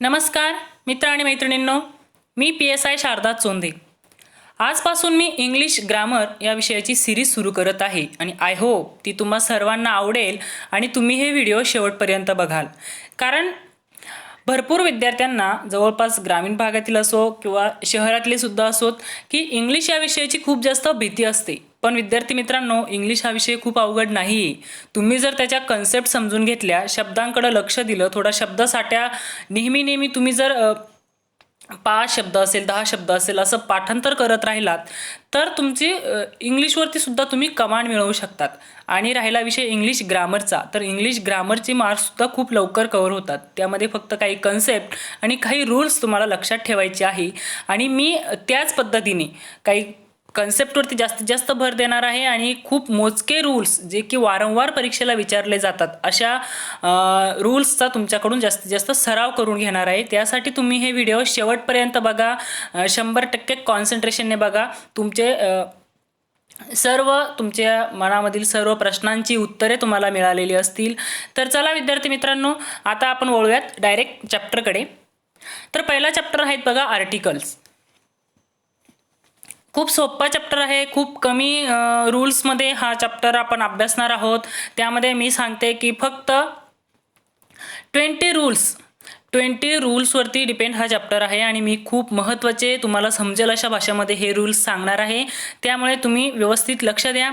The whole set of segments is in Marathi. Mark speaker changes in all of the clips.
Speaker 1: नमस्कार मित्र आणि मैत्रिणींनो, मी PSI शारदा चोंदे. आजपासून मी इंग्लिश ग्रामर या विषयाची सिरीज सुरू करत आहे आणि आय होप ती तुम्हा सर्वांना आवडेल आणि तुम्ही हे व्हिडिओ शेवटपर्यंत बघाल. कारण भरपूर विद्यार्थ्यांना जवळपास ग्रामीण भागातील असो किंवा शहरातले सुद्धा असोत की इंग्लिश या विषयाची खूप जास्त भीती असते. पण विद्यार्थी मित्रांनो, इंग्लिश हा विषय खूप अवघड नाही आहे. तुम्ही जर त्याच्या कन्सेप्ट समजून घेतल्या, शब्दांकडे लक्ष दिलं, थोडा शब्दसाठ्या नेहमी तुम्ही जर 5 शब्द असेल 10 शब्द असेल असं पाठांतर करत राहिलात तर तुमची इंग्लिशवरती सुद्धा तुम्ही कमांड मिळवू शकतात. आणि राहिला विषय इंग्लिश ग्रामरचा, तर इंग्लिश ग्रामरचे मार्क्ससुद्धा खूप लवकर कव्हर होतात. त्यामध्ये फक्त काही कन्सेप्ट आणि काही रूल्स तुम्हाला लक्षात ठेवायचे आहे आणि मी त्याच पद्धतीने काही कन्सेप्टवरती जास्तीत जास्त भर देणार आहे आणि खूप मोजके रूल्स जे की वारंवार परीक्षेला विचारले जातात अशा रूल्सचा तुमच्याकडून जास्तीत जास्त सराव करून घेणार आहे. त्यासाठी तुम्ही हे व्हिडिओ शेवटपर्यंत बघा, 100% कॉन्सन्ट्रेशनने बघा. तुमच्या मनामधील सर्व प्रश्नांची उत्तरे तुम्हाला मिळालेली असतील. तर चला विद्यार्थी मित्रांनो, आता आपण वळूयात डायरेक्ट चॅप्टरकडे. तर पहिला चॅप्टर आहेत बघा आर्टिकल्स. खूप सोपा चॅप्टर आहे. खूप कमी रूल्समध्ये हा चॅप्टर आपण अभ्यासणार आहोत. त्यामध्ये मी सांगते की फक्त 20 रूल्सवरती डिपेंड हा चॅप्टर आहे आणि मी खूप महत्त्वाचे तुम्हाला समजेल अशा भाषेमध्ये हे रूल्स सांगणार आहे. त्यामुळे तुम्ही व्यवस्थित लक्ष द्या.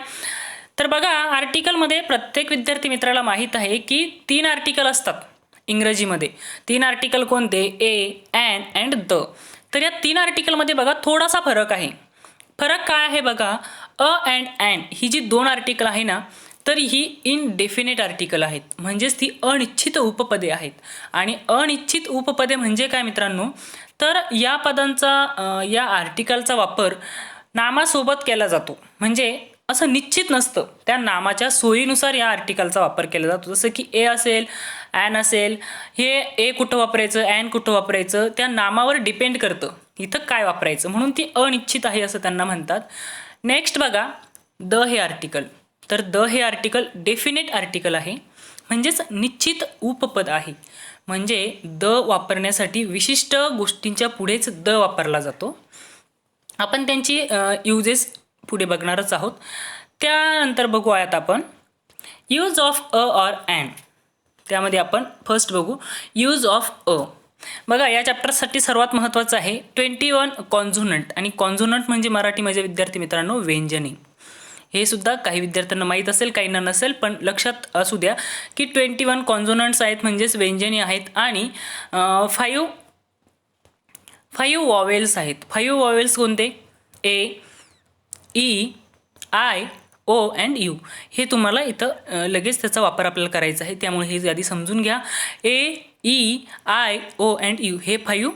Speaker 1: तर बघा, आर्टिकलमध्ये प्रत्येक विद्यार्थी मित्राला माहीत आहे की 3 आर्टिकल असतात इंग्रजीमध्ये. 3 आर्टिकल कोणते? ए, ॲन अँड द. तर या 3 आर्टिकलमध्ये बघा थोडासा फरक आहे. फरक काय आहे बघा, अ अँड ॲन ही जी 2 आर्टिकल आहे ना, तर ही इनडेफिनेट आर्टिकल आहेत, म्हणजेच ती अनिश्चित उपपदे आहेत. आणि अनिश्चित उपपदे म्हणजे काय मित्रांनो, तर या पदांचा या आर्टिकलचा वापर नामासोबत केला जातो. म्हणजे असं निश्चित नसतं, त्या नामाच्या सोयीनुसार या आर्टिकलचा वापर केला जातो. जसं की ए असेल, ॲन असेल, हे ए कुठं वापरायचं, ॲन कुठं वापरायचं त्या नामावर डिपेंड करतं इथं काय वापरायचं, म्हणून ती अनिश्चित आहे असं त्यांना म्हणतात. नेक्स्ट बघा, द हे आर्टिकल. तर द हे आर्टिकल डेफिनेट आर्टिकल आहे, म्हणजेच निश्चित उपपद आहे. म्हणजे द वापरण्यासाठी विशिष्ट गोष्टींच्या पुढेच द वापरला जातो. आपण त्यांची युजेस पुढे बघणारच आहोत. त्यानंतर बघूयात आपण use of a or an. त्यामध्ये आपण फर्स्ट बघू यूज ऑफ अ. बघा, या चॅप्टरसाठी सर्वात महत्त्वाचं आहे 21 कॉन्झोनंट. आणि कॉन्झोनंट म्हणजे मराठीमध्ये विद्यार्थी मित्रांनो व्यंजने. हे सुद्धा काही विद्यार्थ्यांना माहीत असेल, काहींना नसेल, पण लक्षात असू द्या की 21 कॉन्झोनंट्स आहेत, म्हणजेच व्यंजने आहेत. आणि 5 वॉवेल्स आहेत. 5 वॉवेल्स कोणते? A, E, I, O and U. हे तुम्हाला इथं लगेच त्याचा वापर आपल्याला करायचा आहे, त्यामुळे हे आधी समजून घ्या. A, E, I, O and U हे 5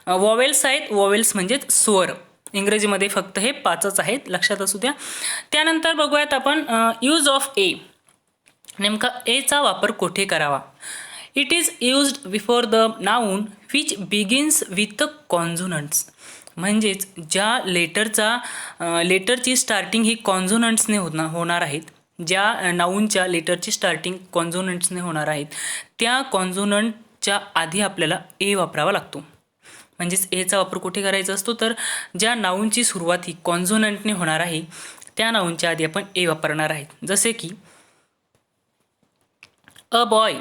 Speaker 1: वॉवेल्स आहेत. वॉवेल्स म्हणजेच स्वर. इंग्रजीमध्ये फक्त हे 5च आहेत, लक्षात असू द्या. त्यानंतर बघूयात आपण यूज ऑफ ए. नेमका एचा वापर कुठे करावा? It is used before the noun which begins with the consonants. म्हणजेच ज्या लेटरची स्टार्टिंग ही कॉन्झोनंट्सने होणार आहेत, ज्या नाऊनच्या लेटरची स्टार्टिंग कॉन्झोनंट्सने होणार आहेत, त्या कॉन्झोनंटच्या आधी आपल्याला ए वापरावा लागतो. म्हणजेच एचा वापर कुठे करायचा असतो? तर ज्या नाऊनची सुरुवात ही कॉन्झोनंटने होणार आहे त्या नाऊनच्या आधी आपण ए वापरणार आहेत. जसे की अ बॉय.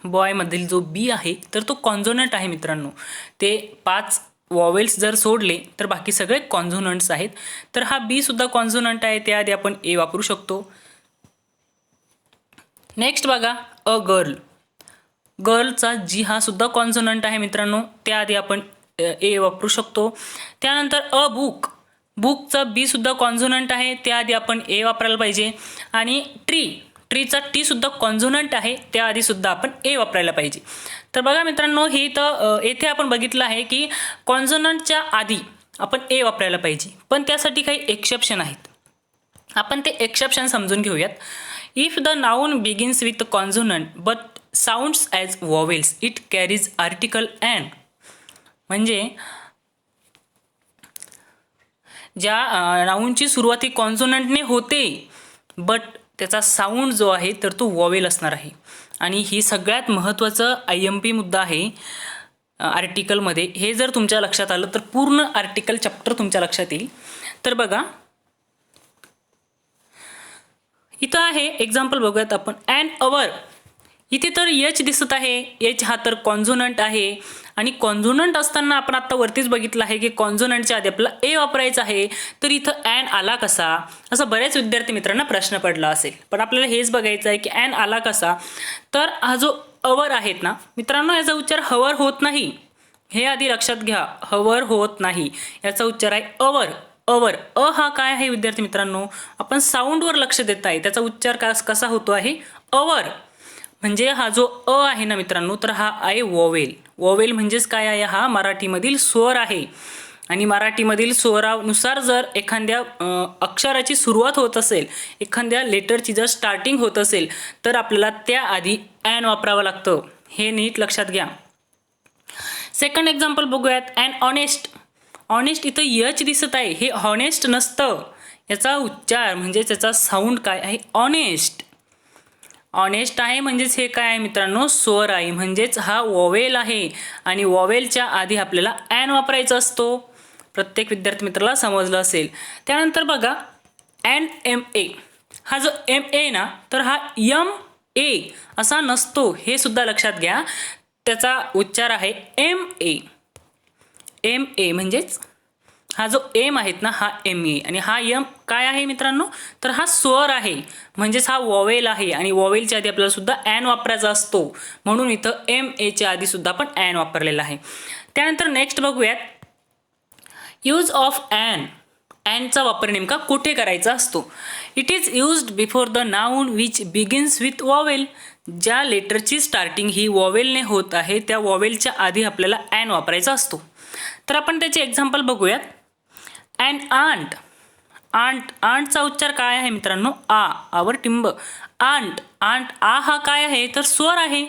Speaker 1: बॉयमधील जो बी आहे तर तो कॉन्झोनंट आहे मित्रांनो. ते 5 वॉवेल्स जर सोडले तर बाकी सगळे कॉन्झोनंट्स आहेत. तर हा बी सुद्धा कॉन्झोनंट आहे, त्याआधी आपण ए वापरू शकतो. नेक्स्ट बघा, अ गर्ल. गर्लचा जी हा सुद्धा कॉन्झोनंट आहे मित्रांनो, त्याआधी आपण ए वापरू शकतो. त्यानंतर अ बुक. बुकचा बी सुद्धा कॉन्झोनंट आहे, त्याआधी आपण ए वापरायला पाहिजे. आणि ट्रीचा टी सुद्धा कॉन्झोनंट आहे, त्याआधी सुद्धा आपण ए वापरायला पाहिजे. तर बघा मित्रांनो, ही तर येथे आपण बघितलं आहे की कॉन्झोनंटच्या आधी आपण ए वापरायला पाहिजे, पण त्यासाठी काही एक्सेप्शन आहेत. आपण ते एक्सेप्शन समजून घेऊयात. If the noun begins with consonant but sounds as vowels it carries article an. म्हणजे ज्या नाऊनची सुरुवात ही कॉन्झोनंटने होते बट त्याचा साऊंड जो आहे तर तो वॉवेल असणार आहे. आणि ही सगळ्यात महत्त्वाचं IMP मुद्दा आहे. आर्टिकलमध्ये, हे जर तुमच्या लक्षात आलं तर पूर्ण आर्टिकल चॅप्टर तुमच्या लक्षात येईल. तर बघा इथं आहे एक्झाम्पल बघूयात आपण. ॲन अवर, इथे तर एच दिसत आहे. एच हा तर कॉन्झोनंट आहे आणि कॉन्झोनंट असताना आपण आता वरतीच बघितलं आहे की कॉन्झोनंटच्या आधी आपल्याला ए वापरायचा आहे. तर इथं ॲन आला कसा, असं बऱ्याच विद्यार्थी मित्रांना प्रश्न पडला असेल. पण आपल्याला हेच बघायचं आहे की ॲन आला कसा. तर हा जो अवर आहेत ना मित्रांनो, याचा उच्चार हवर होत नाही, हे आधी लक्षात घ्या. हवर होत नाही, याचा उच्चार आहे अवर. अवर. अ हा काय आहे विद्यार्थी मित्रांनो, आपण साऊंडवर लक्ष देत आहे. त्याचा उच्चार कसा होतो आहे, अवर. म्हणजे हा जो अ आहे ना मित्रांनो, तर हा आहे वॉवेल. वॉवेल म्हणजेच काय आहे, हा मराठीमधील स्वर आहे. आणि मराठीमधील स्वरानुसार जर एखाद्या अक्षराची सुरुवात होत असेल, एखाद्या लेटरची जर स्टार्टिंग होत असेल, तर आपल्याला त्याआधी ॲन वापरावं लागतं. हे नीट लक्षात घ्या. सेकंड एक्झाम्पल बघूयात. An honest. ऑनेस्ट इथं यच दिसत आहे, हे हॉनेस्ट नसतं. याचा उच्चार म्हणजे त्याचा साऊंड काय आहे, ऑनेस्ट. ऑनेस्ट आहे म्हणजेच हे काय आहे मित्रांनो, स्वर आहे. म्हणजेच हा वॉवेल आहे आणि वॉवेलच्या आधी आपल्याला ॲन वापरायचा असतो. प्रत्येक विद्यार्थी मित्राला समजलं असेल. त्यानंतर बघा ॲन एम ए. हा जो एम ए ना, तर हा यम ए असा नसतो, हे सुद्धा लक्षात घ्या. त्याचा उच्चार आहे एम ए. एम ए म्हणजेच हा जो एम आहेत ना, हा एम ए. आणि हा यम काय आहे मित्रांनो, तर हा स्वर आहे. म्हणजेच हा वॉवेल आहे आणि वॉवेलच्या आधी आपल्याला सुद्धा ॲन वापरायचा असतो. म्हणून इथं एम एच्या आधी सुद्धा आपण ॲन वापरलेला आहे. त्यानंतर नेक्स्ट बघूयात, यूज ऑफ ॲन. ॲनचा वापर नेमका कुठे करायचा असतो. It is used before the noun which begins with vowel. ज्या लेटरची स्टार्टिंग ही वॉवेलने होत आहे, त्या वॉवेलच्या आधी आपल्याला ॲन वापरायचा असतो. तर आपण त्याचे एक्झाम्पल बघूयात. And aren't. आंट. आंटचा उच्चार काय आहे मित्रांनो, आ. आवर टिंब. आंट. आंट. आ हा काय आहे, तर स्वर आहे.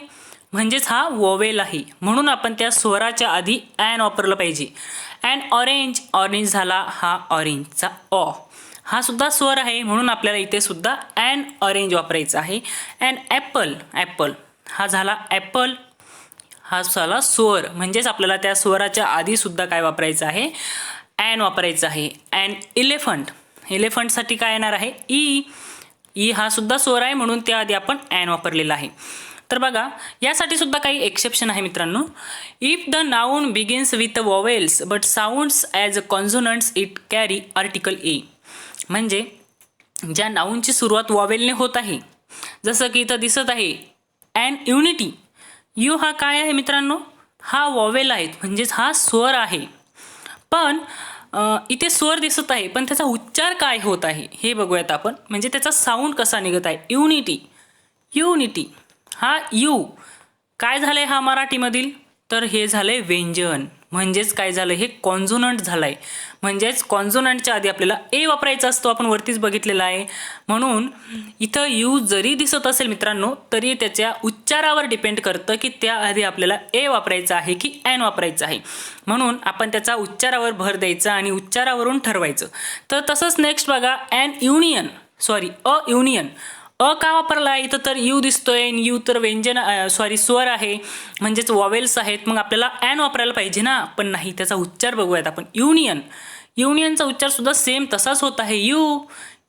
Speaker 1: म्हणजेच हा वॉवेल आहे. म्हणून आपण त्या स्वराच्या आधी ॲन वापरलं पाहिजे. And orange. ऑरेंज झाला हा ऑरेंजचा ऑ. हा सुद्धा स्वर आहे, म्हणून आपल्याला इथे सुद्धा ॲन ऑरेंज वापरायचा आहे. And Apple. ॲपल हा झाला ॲपल. हा झाला स्वर. म्हणजेच आपल्याला त्या स्वराच्या आधी सुद्धा काय वापरायचं आहे, ॲन वापरायचं आहे. ॲन इलेफंट. इलेफंटसाठी काय येणार आहे, ई. ई हा सुद्धा स्वर आहे, म्हणून त्याआधी आपण ॲन वापरलेला आहे. तर बघा यासाठी सुद्धा काही एक्सेप्शन आहे मित्रांनो. If the noun begins with vowels but sounds as consonants it carry article a. म्हणजे ज्या नाऊनची सुरुवात वॉवेलने होत आहे, जसं की इथं दिसत आहे ॲन युनिटी. यू हा काय आहे मित्रांनो, हा वॉवेल आहेत, म्हणजेच हा स्वर आहे. पण इथे स्वर दिसत आहे, पण त्याचा उच्चार काय होत आहे हे बघूयात आपण. म्हणजे त्याचा साऊंड कसा निघत आहे. युनिटी. युनिटी हा यू काय झालंय हा मराठीमधील, तर हे झालंय व्यंजन. म्हणजेच काय झालं, हे कॉन्झोनंट झालंय. म्हणजेच कॉन्झोनंटच्या आधी आपल्याला ए वापरायचा असतो, आपण वरतीच बघितलेला आहे. म्हणून इथं यू जरी दिसत असेल मित्रांनो, तरी त्याच्या उच्चारावर डिपेंड करतं की त्याआधी आपल्याला ए वापरायचं आहे की ॲन वापरायचं आहे. म्हणून आपण त्याचा उच्चारावर भर द्यायचा आणि उच्चारावरून ठरवायचं. तर तसंच नेक्स्ट बघा an union. A union. A का वापरला आहे इथं, तर यू दिसतोय. यू तर व्यंजन स्वर आहे, म्हणजेच वॉवेल्स आहेत. मग आपल्याला ॲन वापरायला पाहिजे ना, पण नाही. त्याचा उच्चार बघूयात आपण. युनियन. युनियनचा उच्चार सुद्धा सेम तसाच होत आहे. यू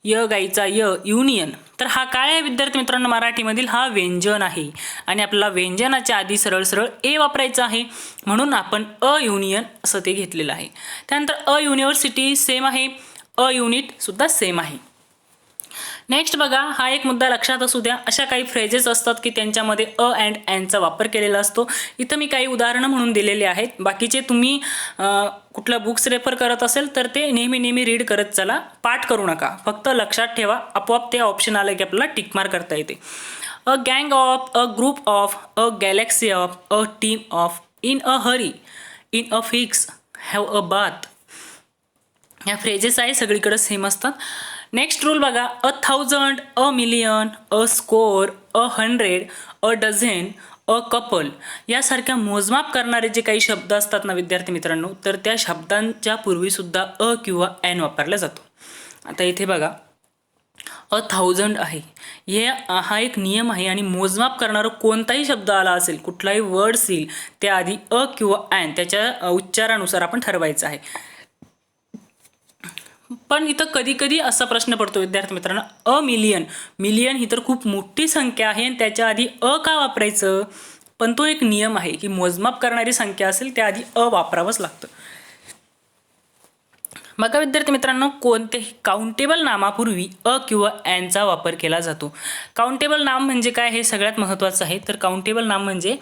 Speaker 1: य गाईचा य, युनियन. तर हा काय आहे विद्यार्थी मित्रांनो, मराठीमधील हा व्यंजन आहे आणि आपल्याला व्यंजनाच्या आधी सरळ सरळ ए वापरायचं आहे. म्हणून आपण अ युनियन असं ते घेतलेलं आहे. त्यानंतर अ युनिव्हर्सिटी सेम आहे. अ युनिट सुद्धा सेम आहे. नेक्स्ट बघा, हा एक मुद्दा लक्षात असू द्या. अशा काही फ्रेजेस असतात की त्यांच्यामध्ये अ अँड ॲनचा वापर केलेला असतो. इथं मी काही उदाहरणं म्हणून दिलेले आहेत. बाकीचे तुम्ही कुठलं बुक्स रेफर करत असेल तर ते नेहमी रीड करत चला, पाठ करू नका. फक्त लक्षात ठेवा, आपोआप ते ऑप्शन आलं की आपल्याला टिकमार्क करता येते. अ गँग of, a group of, a Galaxy of, a team of, in a Hari, in a fix, have a bath. ह्या फ्रेजेस आहे, सगळीकडे सेम असतात. नेक्स्ट रूल बघा, 1000, a million, a score, a 100, a dozen, a couple. यासारख्या मोजमाप करणारे जे काही शब्द असतात ना विद्यार्थी मित्रांनो, तर त्या शब्दांच्या पूर्वीसुद्धा अ किंवा ॲन वापरला जातो. आता इथे बघा, 1000 आहे. हा एक नियम आहे आणि मोजमाप करणारा कोणताही शब्द आला असेल, कुठलाही वर्ड येईल, त्याआधी किंवा ॲन त्याच्या उच्चारानुसार आपण ठरवायचं आहे. पण इथं कधी कधी असा प्रश्न पडतो विद्यार्थी मित्रांनो, मिलियन, मिलियन ही तर खूप मोठी संख्या आहे आणि त्याच्या आधी का वापरायचं? पण तो एक नियम आहे की मोजमाप करणारी संख्या असेल त्याआधी वापरावंच लागतं. बघा विद्यार्थी मित्रांनो, कोणतेही काउंटेबल नामापूर्वी किंवा ॲनचा वापर केला जातो. काउंटेबल नाम म्हणजे काय हे सगळ्यात महत्त्वाचं आहे. तर काउंटेबल नाम म्हणजे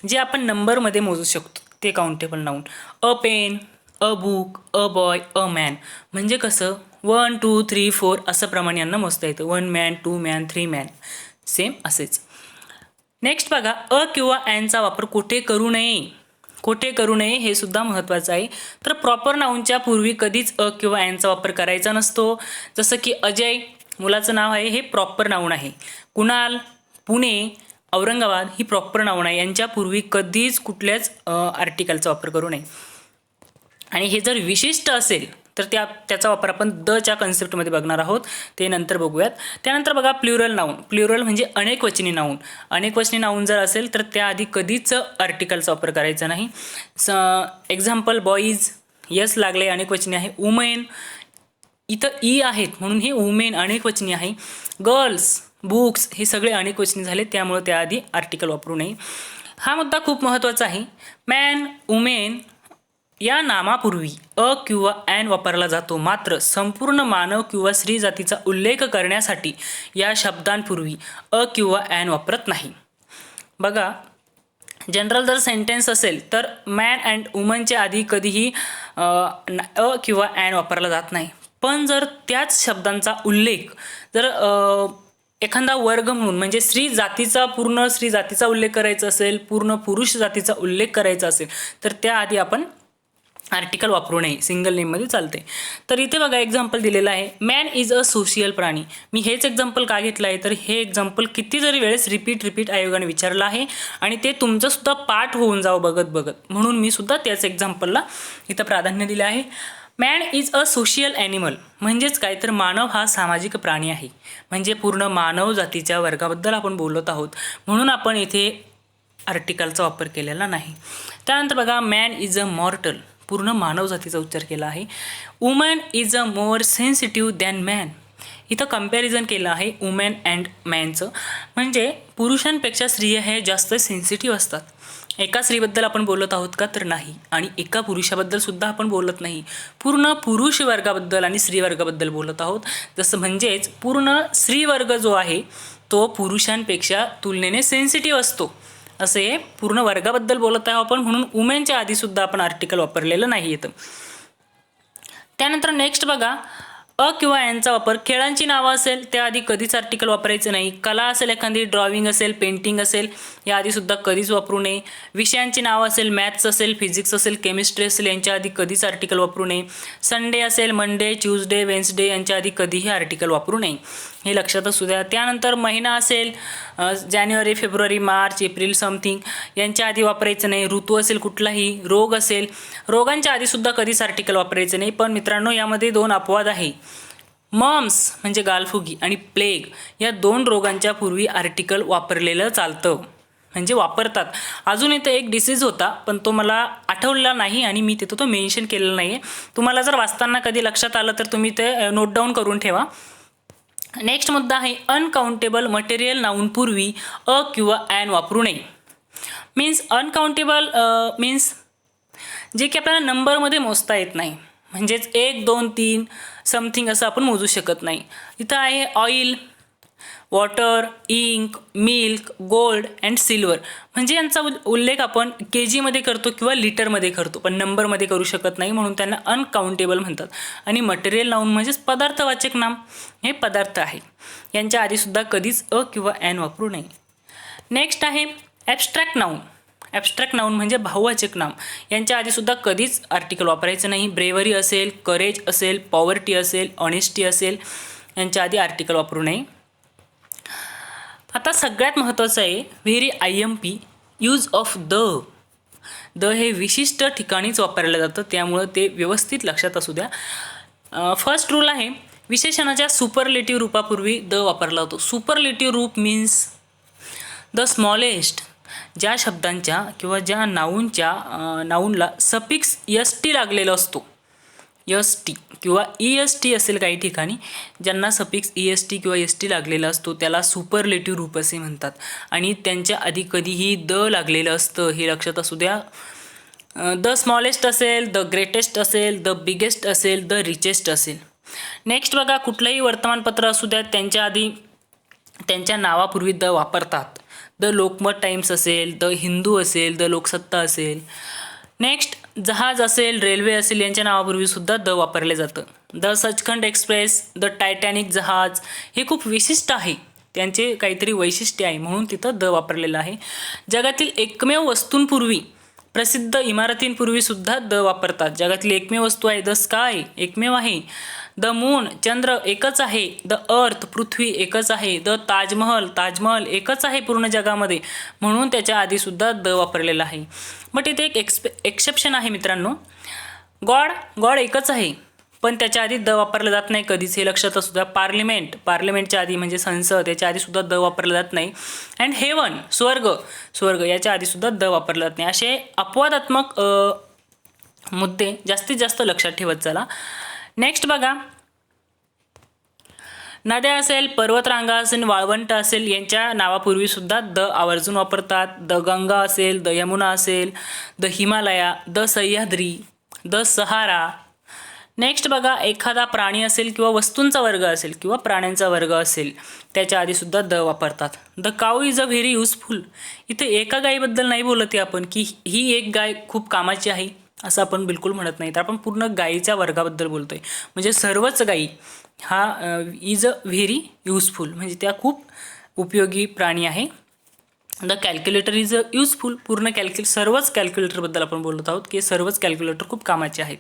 Speaker 1: जे आपण नंबरमध्ये मोजू शकतो ते countable noun. A pen, a book, a boy, a man म्हणजे कसं 1 2 3 4 असं प्रमाणे यांना मोजता येतं. 1 मॅन, 2 मॅन, 3 मॅन, सेम असेच. नेक्स्ट बघा, किंवा ॲनचा वापर कुठे करू नये. कुठे करू नये हे सुद्धा महत्त्वाचं आहे. तर प्रॉपर नाऊनच्या पूर्वी कधीच किंवा ॲनचा वापर करायचा नसतो. जसं की अजय मुलाचं नाव आहे, हे प्रॉपर नाऊन आहे. कुणाल, पुणे, औरंगाबाद ही प्रॉपर नाऊन आहे. यांच्या पूर्वी कधीच कुठल्याच आर्टिकलचा वापर करू नये. आणि हे जर विशिष्ट असेल तर त्याचा वापर आपण च्या कन्सेप्टमध्ये बघणार आहोत, ते नंतर बघूयात. त्यानंतर बघा प्लुरल नाऊन. प्लुरल म्हणजे अनेकवचनी नाऊन. अनेकवचनी नाऊन जर असेल तर त्याआधी कधीच आर्टिकलचा वापर करायचा नाही. एक्झाम्पल बॉईज, यस लागले अनेकवचनी आहे. वुमेन इथं आहेत म्हणून हे वुमेन अनेकवचनी आहे. गर्ल्स, बुक्स हे सगळे अनेकवचनी झाले, त्यामुळे त्याआधी आर्टिकल वापरू नये. हा मुद्दा खूप महत्त्वाचा आहे. मॅन, वुमेन या नामापूर्वी किंवा ॲन वापरला जातो. मात्र संपूर्ण मानव किंवा स्त्री जातीचा उल्लेख करण्यासाठी या शब्दांपूर्वी किंवा ॲन वापरत नाही. बघा, जनरल जर सेंटेन्स असेल तर मॅन अँड वुमनच्या आधी कधीही किंवा ॲन वापरला जात नाही. पण जर त्याच शब्दांचा उल्लेख जर एखादा वर्ग म्हणून म्हणजे पूर्ण स्त्री जातीचा उल्लेख करायचा असेल, पूर्ण पुरुष जातीचा उल्लेख करायचा असेल तर त्याआधी आपण आर्टिकल वापरू नये. सिंगल नेममध्ये चालते. तर इथे बघा एक्झाम्पल दिलेलं आहे, मॅन इज अ सोशियल प्राणी. मी हेच एक्झाम्पल का घेतलं आहे तर हे एक्झाम्पल किती जरी वेळेस रिपीट आयोगाने विचारलं आहे आणि ते तुमचंसुद्धा पाठ होऊन जावं बघत म्हणून मी सुद्धा त्याच एक्झाम्पलला इथं प्राधान्य दिलं आहे. Man is a social animal म्हणजेच काय तर मानव हा सामाजिक प्राणी आहे. म्हणजे पूर्ण मानव जातीच्या वर्गाबद्दल आपण बोलत आहोत, म्हणून आपण इथे आर्टिकलचा वापर केलेला नाही. त्यानंतर बघा, मॅन इज अ मॉर्टल, पूर्ण मानव जातीचा उच्चार केला आहे. Woman is a more sensitive than man. इथं कम्पॅरिझन केलं आहे वुमेन अँड मॅनचं. म्हणजे पुरुषांपेक्षा स्त्रिया हे जास्त सेन्सिटिव्ह असतात. एका स्त्रीबद्दल आपण बोलत आहोत का तर नाही, आणि एका पुरुषाबद्दल सुद्धा आपण बोलत नाही. पूर्ण पुरुष वर्गाबद्दल आणि स्त्री वर्गाबद्दल बोलत आहोत. जसं म्हणजेच पूर्ण स्त्री वर्ग जो आहे तो पुरुषांपेक्षा तुलनेने सेन्सिटिव्ह असतो, असे पूर्ण वर्गाबद्दल बोलत आहोत आपण, म्हणून वुमेनच्या आधीसुद्धा आपण आर्टिकल वापरलेलं नाही येतं. त्यानंतर नेक्स्ट बघा, किंवा ॲनचा वापर. खेळांची नावं असेल त्याआधी कधीच आर्टिकल वापरायचं नाही. कला असेल, एखादी ड्रॉइंग असेल, पेंटिंग असेल, याआधीसुद्धा कधीच वापरू नये. विषयांची नावं असेल, मॅथ्स असेल, फिजिक्स असेल, केमिस्ट्री असेल, यांच्या आधी कधीच आर्टिकल वापरू नये. संडे असेल, मंडे, ट्यूजडे, वेन्सडे यांच्या आधी कधीही आर्टिकल वापरू नये, हे लक्षात असू द्या. त्यानंतर महिना असेल, जानेवारी, फेब्रुवारी, मार्च, एप्रिल समथिंग यांच्या आधी वापरायचं नाही. ऋतू असेल कुठलाही, रोग असेल, रोगांच्या आधीसुद्धा कधीच आर्टिकल वापरायचं नाही. पण मित्रांनो, यामध्ये 2 अपवाद आहे. मम्स म्हणजे गालफुगी आणि प्लेग या 2 रोगांच्या पूर्वी आर्टिकल वापरलेलं चालतं, म्हणजे वापरतात. अजून इथं एक डिसीज होता पण तो मला आठवलेला नाही आणि मी तिथं तो मेन्शन केलेला नाही आहे. तुम्हाला जर वाचताना कधी लक्षात आलं तर तुम्ही ते नोट डाऊन करून ठेवा. नेक्स्ट मुद्दा आहे, अनकाउंटेबल मटेरियल नाऊन पूर्वी किंवा ॲन वापरू नये. मीन्स अनकाउंटेबल मीन्स जे की आपल्याला नंबरमध्ये मोजता येत नाही. म्हणजेच 1 2 3 समथिंग असं आपण मोजू शकत नाही. इथं आहे oil, water, ink, milk, gold and silver. म्हणजे यांचा उल्लेख आपण KGमध्ये करतो किंवा लिटरमध्ये करतो, पण नंबरमध्ये करू शकत नाही, म्हणून त्यांना अनकाउंटेबल म्हणतात. आणि मटेरियल नाऊन म्हणजेच पदार्थवाचक नाम, हे पदार्थ आहे. यांच्या आधीसुद्धा कधीच किंवा ॲन वापरू नये. नेक्स्ट आहे ॲब्स्ट्रॅक्ट नाऊन. ॲब्स्ट्रॅक्ट नाऊन म्हणजे भाववाचक नाम. यांच्या आधीसुद्धा कधीच आर्टिकल वापरायचं नाही. ब्रेवरी असेल, करेज असेल, पॉवर्टी असेल, ऑनेस्टी असेल, यांच्या आधी आर्टिकल वापरू नये. आता सगळ्यात महत्त्वाचं आहे very IMP use of the हे विशिष्ट ठिकाणीच वापरलं जातं, त्यामुळं ते व्यवस्थित लक्षात असू द्या. फर्स्ट रूल आहे विशेषणाच्या सुपरलेटिव्ह रूपापूर्वी द वापरला होतो. सुपरलेटिव्ह रूप मीन्स द स्मॉलेस्ट. ज्या शब्दांच्या किंवा ज्या नाऊनला सफिक्स एस टी लागलेला असतो, एस टी किंवा ई एस टी असेल काही ठिकाणी, ज्यांना सफिक्स ई एस टी किंवा एस टी लागलेला असतो त्याला सुपरलेटिव्ह रूप असे म्हणतात. आणि त्यांच्या आधी कधीही द लागलेलं असतं, हे लक्षात असू द्या. द स्मॉलेस्ट असेल, द ग्रेटेस्ट असेल, द बिगेस्ट असेल, द रिचेस्ट असेल. नेक्स्ट बघा, कुठलंही वर्तमानपत्र असू द्या त्यांच्या आधी त्यांच्या नावापूर्वी द वापरतात. द लोकमत टाइम्स असेल, द हिंदू असेल, द लोकसत्ता असेल. नेक्स्ट, जहाज असेल, रेल्वे असेल, यांच्या नावापूर्वी सुद्धा द वापरले जातं. The Sachkhand express, the Titanic जहाज, हे खूप विशिष्ट आहे, त्यांचे काहीतरी वैशिष्ट्य आहे म्हणून तिथं द वापरलेलं आहे. जगातील एकमेव वस्तूंपूर्वी, प्रसिद्ध इमारतींपूर्वी सुद्धा द वापरतात. जगातील एकमेव वस्तू आहे द स्काय, एकमेव आहे. द मून, चंद्र एकच आहे. द अर्थ, पृथ्वी एकच आहे. द ताजमहल एकच आहे पूर्ण जगामध्ये, म्हणून त्याच्या आधीसुद्धा द वापरलेलं आहे. बट इथे एक एक्सेप्शन आहे मित्रांनो. गॉड एकच आहे, पण त्याच्या आधी द वापरलं जात नाही कधीच, हे लक्षात असू द्या. पार्लिमेंटच्या आधी म्हणजे संसद, याच्या आधीसुद्धा द वापरलं जात नाही. अँड हेवन, स्वर्ग याच्या आधीसुद्धा द वापरलं जात नाही. असे अपवादात्मक मुद्दे जास्तीत जास्त लक्षात ठेवत चला. नेक्स्ट बघा, नद्या असेल, पर्वतरांगा असेल, वाळवंट असेल, यांच्या नावापूर्वी सुद्धा द आवर्जून वापरतात. द गंगा असेल, द यमुना असेल, the Himalaya, the Sahyadri, the Sahara. Next बघा, एखादा प्राणी असेल किंवा वस्तूंचा वर्ग असेल किंवा प्राण्यांचा वर्ग असेल, त्याच्या आधीसुद्धा द वापरतात. The cow is a very useful. इथे एका गायीबद्दल नाही बोलत आहे आपण की ही एक गाय खूप कामाची आहे, असं आपण बिलकुल म्हणत नाही. तर आपण पूर्ण गायीच्या वर्गाबद्दल बोलतोय. म्हणजे सर्वच गायी हा इज अ व्हेरी युजफुल, म्हणजे त्या खूप उपयोगी प्राणी आहे. The calculator is a useful. सर्वच कॅल्क्युलेटरबद्दल आपण बोलत आहोत की सर्वच कॅल्क्युलेटर खूप कामाचे आहेत.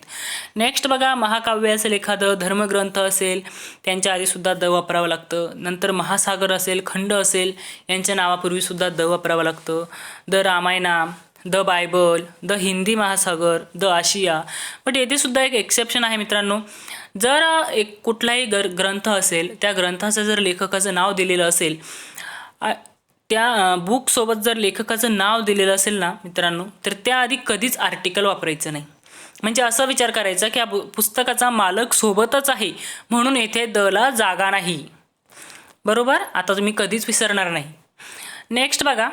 Speaker 1: नेक्स्ट बघा, महाकाव्य असेल, एखादं धर्मग्रंथ असेल, त्यांच्या आधीसुद्धा द वापरावं लागतं. नंतर महासागर असेल, खंड असेल, यांच्या नावापूर्वीसुद्धा द वापरावं लागतं. The Ramayana, the Bible, the Hindi महासागर, द आशिया. बट येथे सुद्धा एक एक्सेप्शन आहे मित्रांनो. जर एक कुठलाही ग्रंथ असेल, त्या ग्रंथाचं जर लेखकाचं नाव दिलेलं असेल, त्या बुकसोबत जर लेखकाचं नाव दिलेलं असेल ना मित्रांनो, तर त्याआधी कधीच आर्टिकल वापरायचं नाही. म्हणजे असा विचार करायचा की या पुस्तकाचा मालक सोबतच आहे म्हणून येथे दला जागा नाही. बरोबर, आता तुम्ही कधीच विसरणार नाही. नेक्स्ट बघा,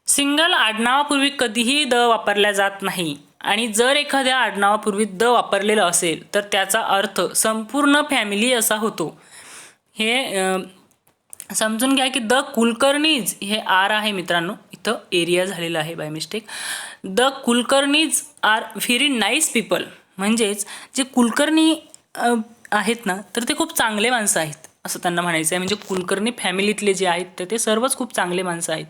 Speaker 1: सिंगल आडनावापूर्वी कधीही द वापरल्या जात नाही. आणि जर एखाद्या आडनावापूर्वी द वापरलेलं असेल तर त्याचा अर्थ संपूर्ण फॅमिली असा होतो. हे समजून घ्या की द कुलकर्णीज, हे आर आहे मित्रांनो, इथं एरिया झालेला आहे by mistake. The Kulkarnis are very nice people. म्हणजेच जे कुलकर्णी आहेत ना, तर ते खूप चांगले माणसं आहेत असं त्यांना म्हणायचं आहे. म्हणजे कुलकर्णी फॅमिलीतले जे आहेत तर ते सर्वच खूप चांगले माणसं आहेत.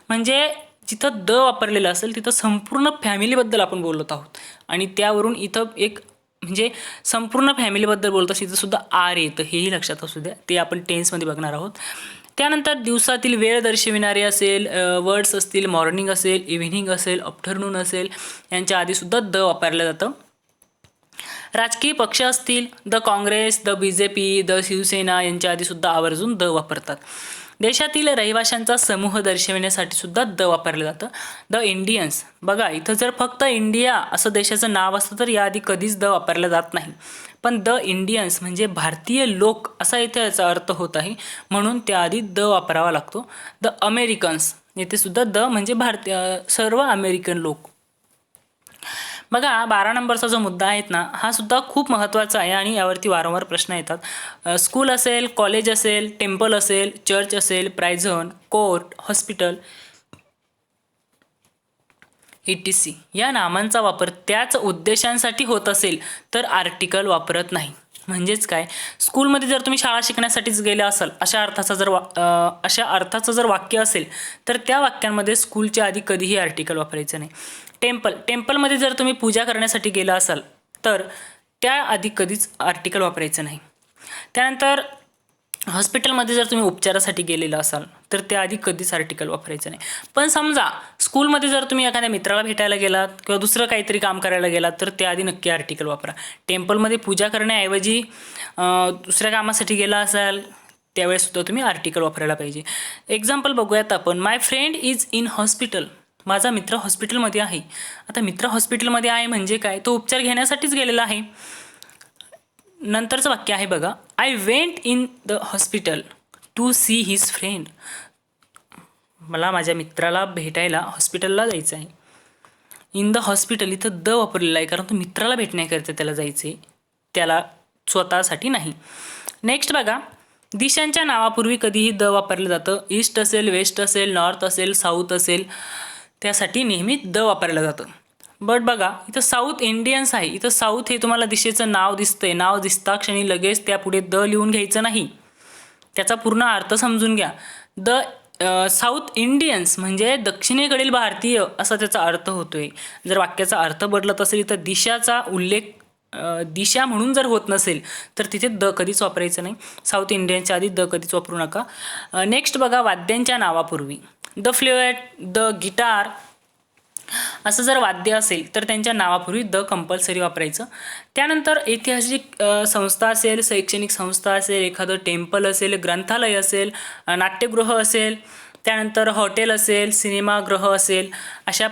Speaker 1: म्हणजे जिथं द वापरलेलं असेल तिथं संपूर्ण फॅमिलीबद्दल आपण बोलत आहोत. आणि त्यावरून इथं एक म्हणजे संपूर्ण फॅमिलीबद्दल बोलत असं इथं सुद्धा आर येतं, हेही लक्षात असू द्या. ते आपण टेन्समध्ये बघणार आहोत. त्यानंतर दिवसातील वेळ दर्शविणारे असेल, वर्ड्स असतील, मॉर्निंग असेल, इव्हिनिंग असेल, आफ्टरनून असेल, यांच्या आधीसुद्धा द वापरलं जातं. राजकीय पक्ष असतील, the Congress, the BJP, the Shiv Sena, यांच्या आधीसुद्धा आवर्जून द वापरतात. देशातील रहिवाशांचा समूह दर्शविण्यासाठी सुद्धा द वापरलं जातं. द इंडियन्स, बघा इथं जर फक्त इंडिया असं देशाचं नाव असतं तर याआधी कधीच द वापरलं जात नाही. पण द इंडियन्स म्हणजे भारतीय लोक असा इथे याचा अर्थ होत आहे, म्हणून त्याआधी द वापरावा लागतो. द अमेरिकन्स, येथे सुद्धा द म्हणजे सर्व अमेरिकन लोक. बघा 12 नंबरचा जो मुद्दा आहे ना, हा सुद्धा खूप महत्त्वाचा आहे आणि यावरती वारंवार प्रश्न येतात. स्कूल असेल, कॉलेज असेल, टेम्पल असेल, चर्च असेल, प्रायझन, कोर्ट, हॉस्पिटल ETC या नामांचा वापर त्याच उद्देशांसाठी होत असेल तर आर्टिकल वापरत नाही. म्हणजेच काय, स्कूलमध्ये जर तुम्ही शाळा शिकण्यासाठीच गेले असाल अशा अर्थाचं जर वाक्य असेल तर त्या वाक्यांमध्ये स्कूलच्या आधी कधीही आर्टिकल वापरायचं नाही. टेम्पलमध्ये जर तुम्ही पूजा करण्यासाठी गेला असाल तर त्याआधी कधीच आर्टिकल वापरायचं नाही. त्यानंतर हॉस्पिटलमध्ये जर तुम्ही उपचारासाठी गेलेला असाल तर त्याआधी कधीच आर्टिकल वापरायचं नाही. पण समजा स्कूलमध्ये जर तुम्ही एखाद्या मित्राला भेटायला गेलात किंवा दुसरं काहीतरी काम करायला गेलात तर त्याआधी नक्की आर्टिकल वापरा. टेम्पलमध्ये पूजा करण्याऐवजी दुसऱ्या कामासाठी गेला असाल त्यावेळेससुद्धा तुम्ही आर्टिकल वापरायला पाहिजे. एक्झाम्पल बघूयात आपण. माय फ्रेंड इज इन हॉस्पिटल. माझा मित्र हॉस्पिटलमध्ये आहे. आता मित्र हॉस्पिटलमध्ये आहे म्हणजे काय, तो उपचार घेण्यासाठीच गेलेला आहे. नंतरचं वाक्य आहे बघा, I went in the hospital to see his friend. मला माझ्या मित्राला भेटायला हॉस्पिटलला जायचं आहे. इन द हॉस्पिटल इथं द वापरलेलं आहे कारण तो मित्राला भेटण्याकरिता त्याला जायचं आहे, त्याला स्वतःसाठी नाही. नेक्स्ट बघा, दिशांच्या नावापूर्वी कधीही द वापरलं जातं. ईस्ट असेल, वेस्ट असेल, नॉर्थ असेल, साऊथ असेल, त्यासाठी नेहमी द वापरलं जातं. बट बघा इथं साऊथ इंडियन्स आहे. इथं साऊथ हे तुम्हाला दिशेचं नाव दिसतंय. नाव दिसता क्षणी लगेच त्यापुढे द लिहून घ्यायचं नाही, त्याचा पूर्ण अर्थ समजून घ्या. द साऊथ इंडियन्स म्हणजे दक्षिणेकडील भारतीय असा त्याचा अर्थ होतोय. जर वाक्याचा अर्थ बदलत असेल तर दिशाचा उल्लेख दिशा म्हणून जर होत नसेल तर तिथे द कधीच वापरायचं नाही. साऊथ इंडियनच्या आधी द कधीच वापरू नका. नेक्स्ट बघा, वाद्यांच्या नावापूर्वी द फ्लुएट, द गिटार असं जर वाद्य असेल तर त्यांच्या नावापूर्वी द कंपल्सरी वापरायचं. त्यानंतर ऐतिहासिक संस्था असेल, शैक्षणिक संस्था असेल, एखादं टेम्पल असेल, ग्रंथालय असेल, नाट्यगृह असेल, त्यानंतर हॉटेल असेल, सिनेमागृह असेल, अशा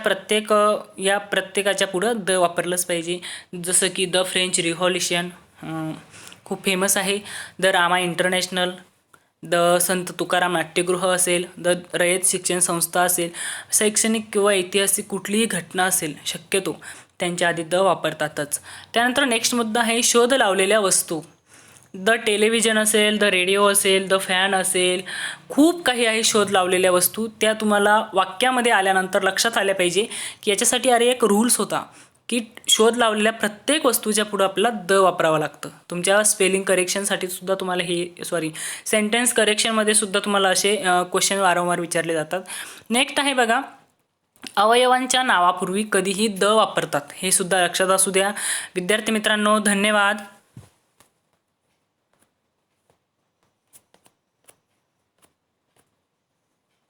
Speaker 1: या प्रत्येकाच्या पुढं द वापरलंच पाहिजे. जसं की द फ्रेंच रिव्हॉल्युशन खूप फेमस आहे, द रामा इंटरनॅशनल, द संत तुकाराम नाट्यगृह असेल, द रयत शिक्षण संस्था असेल. शैक्षणिक किंवा ऐतिहासिक कुठलीही घटना असेल शक्यतो त्यांच्या आधी द वापरतातच. त्यानंतर नेक्स्ट मुद्दा आहे शोध लावलेल्या वस्तू. द टेलिव्हिजन असेल, द रेडिओ असेल, द फॅन असेल, खूप काही आहे शोध लावलेल्या वस्तू. त्या तुम्हाला वाक्यामध्ये आल्यानंतर लक्षात आल्या पाहिजे की याच्यासाठी एक रूल्स होता की शोध लावलेल्या प्रत्येक वस्तूच्या पुढं आपल्याला द वापरावं लागतं. तुमच्या स्पेलिंग करेक्शनसाठी सुद्धा तुम्हाला सेंटेन्स करेक्शनमध्ये सुद्धा तुम्हाला असे क्वेश्चन वारंवार विचारले जातात. नेक्स्ट आहे बघा, अवयवांच्या नावापूर्वी कधीही द वापरतात. हे सुद्धा लक्षात असू द्या. विद्यार्थी मित्रांनो, धन्यवाद.